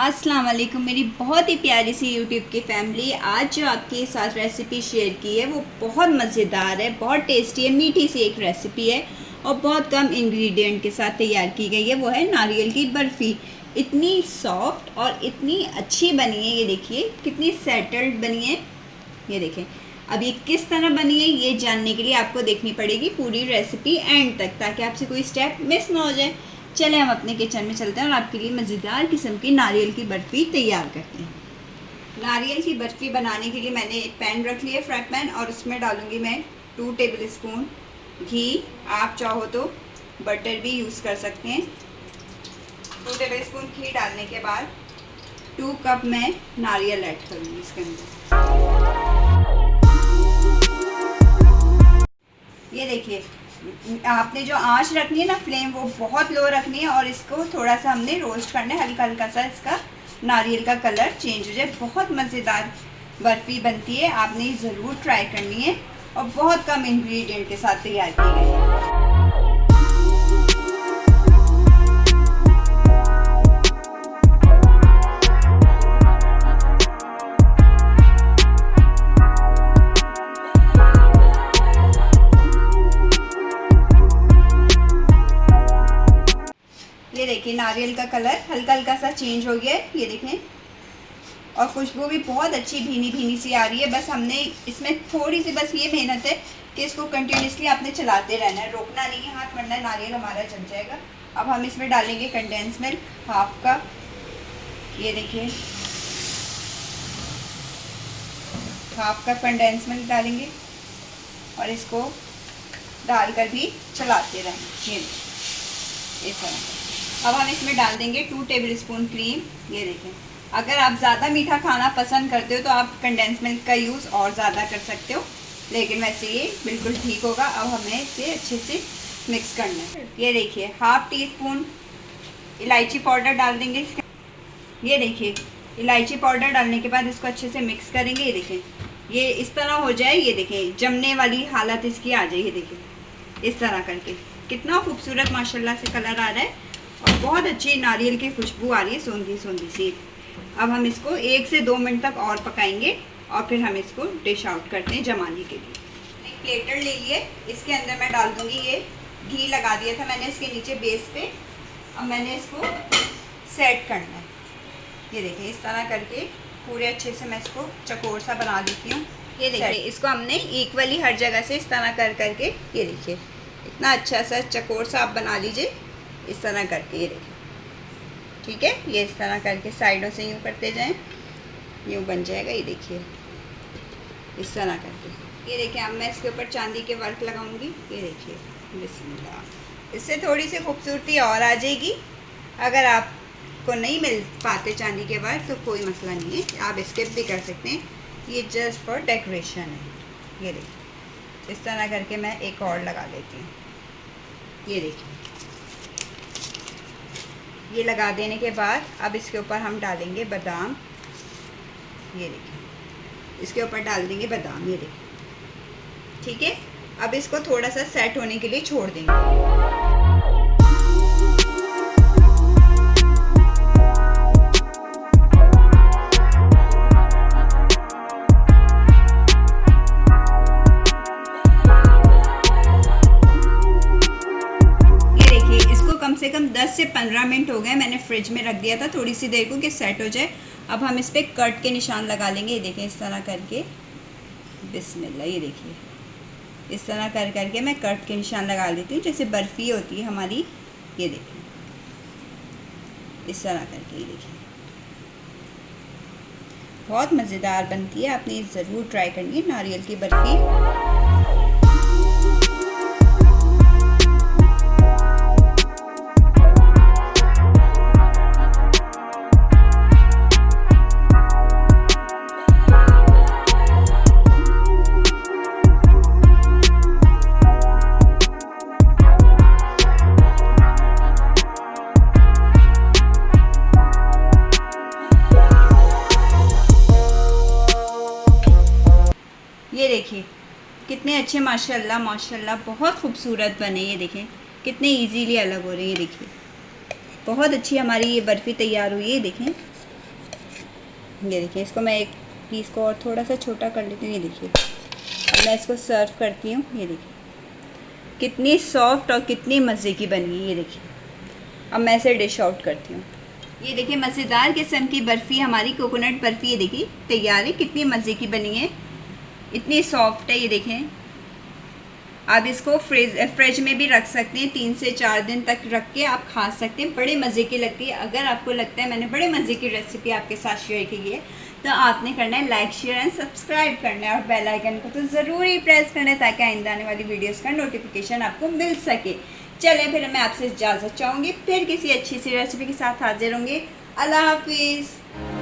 अस्सलाम वालेकुम मेरी बहुत ही प्यारी सी यूट्यूब की फैमिली। आज जो आपके साथ रेसिपी शेयर की है वो बहुत मज़ेदार है, बहुत टेस्टी है, मीठी सी एक रेसिपी है और बहुत कम इंग्रेडिएंट के साथ तैयार की गई है। वो है नारियल की बर्फ़ी। इतनी सॉफ्ट और इतनी अच्छी बनी है, ये देखिए कितनी सेटल्ड बनी है। ये देखें, अब ये किस तरह बनी है ये जानने के लिए आपको देखनी पड़ेगी पूरी रेसिपी एंड तक, ताकि आपसे कोई स्टेप मिस ना हो जाए। चले हम अपने किचन में चलते हैं और आपके लिए मज़ेदार किस्म की नारियल की बर्फ़ी तैयार करते हैं। नारियल की बर्फ़ी बनाने के लिए मैंने एक पैन रख लिया, फ्राई पैन, और उसमें डालूंगी मैं 2 टेबल स्पून घी। आप चाहो तो बटर भी यूज़ कर सकते हैं। 2 टेबल स्पून घी डालने के बाद 2 कप मैं नारियल ऐड करूँगी इसके अंदर। ये देखिए, आपने जो आंच रखनी है ना, फ्लेम, वो बहुत लो रखनी है और इसको थोड़ा सा हमने रोस्ट करना है, हल्का हल्का सा इसका नारियल का कलर चेंज हो जाए। बहुत मज़ेदार बर्फ़ी बनती है, आपने ज़रूर ट्राई करनी है और बहुत कम इंग्रेडिएंट के साथ तैयार की गई है। ये देखिए, नारियल का कलर हल्का हल्का सा चेंज हो गया है, ये देखें, और खुशबू भी बहुत अच्छी भीनी भीनी सी आ रही है। बस हमने इसमें थोड़ी सी बस ये मेहनत है कि इसको कंटिन्यूसली आपने चलाते रहना है, रोकना नहीं है हाथ, वरना नारियल हमारा जल जाएगा। अब हम इसमें डालेंगे कंडेंस मिल्क, हाफ कप। ये देखिए, हाफ कप कंडेंस मिल्क डालेंगे और इसको डालकर भी चलाते रहेंगे। ये इस तरह। अब हम इसमें डाल देंगे 2 टेबल स्पून क्रीम। ये देखें, अगर आप ज़्यादा मीठा खाना पसंद करते हो तो आप कंडेंस मिल्क का यूज़ और ज़्यादा कर सकते हो, लेकिन वैसे ये बिल्कुल ठीक होगा। अब हमें इसे अच्छे से मिक्स करना है। ये देखिए, हाफ टी स्पून इलायची पाउडर डाल देंगे इसके। ये देखिए, इलायची पाउडर डालने के बाद इसको अच्छे से मिक्स करेंगे। ये देखें, ये इस तरह हो जाए, ये देखें जमने वाली हालत इसकी आ जाए। ये देखिए, इस तरह करके कितना खूबसूरत माशाल्लाह से कलर आ रहा है और बहुत अच्छी नारियल की खुशबू आ रही है, सोंधी सोंधी सी। अब हम इसको 1 से 2 मिनट तक और पकाएंगे और फिर हम इसको डिश आउट करते हैं जमाने के लिए। एक प्लेटर ले लिए, इसके अंदर मैं डाल दूंगी, ये घी लगा दिया था मैंने इसके नीचे बेस पे। अब मैंने इसको सेट करना है। ये देखिए, इस तरह करके पूरे अच्छे से मैं इसको चकोर सा बना देती हूँ। ये देखिए, इसको हमने इक्वली हर जगह से इस तरह कर करके, ये देखिए इतना अच्छा सा चकोर सा आप बना लीजिए इस तरह करके। ये देखिए, ठीक है, ये इस तरह करके साइडों से यूँ करते जाएं, यूँ बन जाएगा। ये देखिए, इस तरह करके। ये देखिए, अब मैं इसके ऊपर चांदी के वर्क लगाऊंगी। ये देखिए, बिस्मिल्लाह, इससे थोड़ी सी खूबसूरती और आ जाएगी। अगर आपको नहीं मिल पाते चांदी के वर्क तो कोई मसला नहीं है, आप स्किप भी कर सकते हैं, ये जस्ट फॉर डेकोरेशन है। ये देखिए, इस तरह करके मैं एक और लगा लेती हूँ। ये देखिए, ये लगा देने के बाद अब इसके ऊपर हम डालेंगे बादाम। ये देखिए, इसके ऊपर डाल देंगे बादाम। ये देखिए, ठीक है। अब इसको थोड़ा सा सेट होने के लिए छोड़ देंगे। कम से कम 10 से 15 मिनट हो गए, मैंने फ्रिज में रख दिया था थोड़ी सी देर को कि सेट हो जाए। अब हम इस पर कट के निशान लगा लेंगे। ये देखें, इस तरह करके, बिस्मिल्लाह। ये देखिए, इस तरह कर करके मैं कट के निशान लगा लेती हूँ, जैसे बर्फ़ी होती है हमारी। ये देखिए, इस तरह करके। ये देखिए, बहुत मज़ेदार बनती है, आपने ज़रूर ट्राई करनी है नारियल की बर्फ़ी। ये देखिए, कितने अच्छे माशाल्लाह माशाल्लाह बहुत खूबसूरत बने। ये देखें कितने इजीली अलग हो रहे हैं। ये देखिए, बहुत अच्छी हमारी ये बर्फ़ी तैयार हुई है। देखें ये देखिए, इसको मैं एक पीस को और थोड़ा सा छोटा कर लेती हूँ। ये देखिए, अब मैं इसको सर्व करती हूँ। ये देखिए कितनी सॉफ्ट और कितनी मज़े की बनी है। ये देखिए, अब मैं इसे डिश आउट करती हूँ। ये देखिए मज़ेदार किस्म की बर्फ़ी, हमारी कोकोनट बर्फ़ी ये देखिए तैयार है। कितनी मज़े की बनी है, इतनी सॉफ्ट है। ये देखें, आप इसको फ्रिज में भी रख सकते हैं, 3 से 4 दिन तक रख के आप खा सकते हैं। बड़े मज़े की लगती है। अगर आपको लगता है मैंने बड़े मज़े की रेसिपी आपके साथ शेयर की है, तो आपने करना है लाइक, शेयर एंड सब्सक्राइब करना है, और बेल आइकन को तो ज़रूर ही प्रेस करना है, ताकि आइंदा आने वाली वीडियोस का नोटिफिकेशन आपको मिल सके। चलें फिर मैं आपसे इजाज़त चाहूँगी, फिर किसी अच्छी सी रेसिपी के साथ हाजिर होंगे। अल्लाह हाफिज़।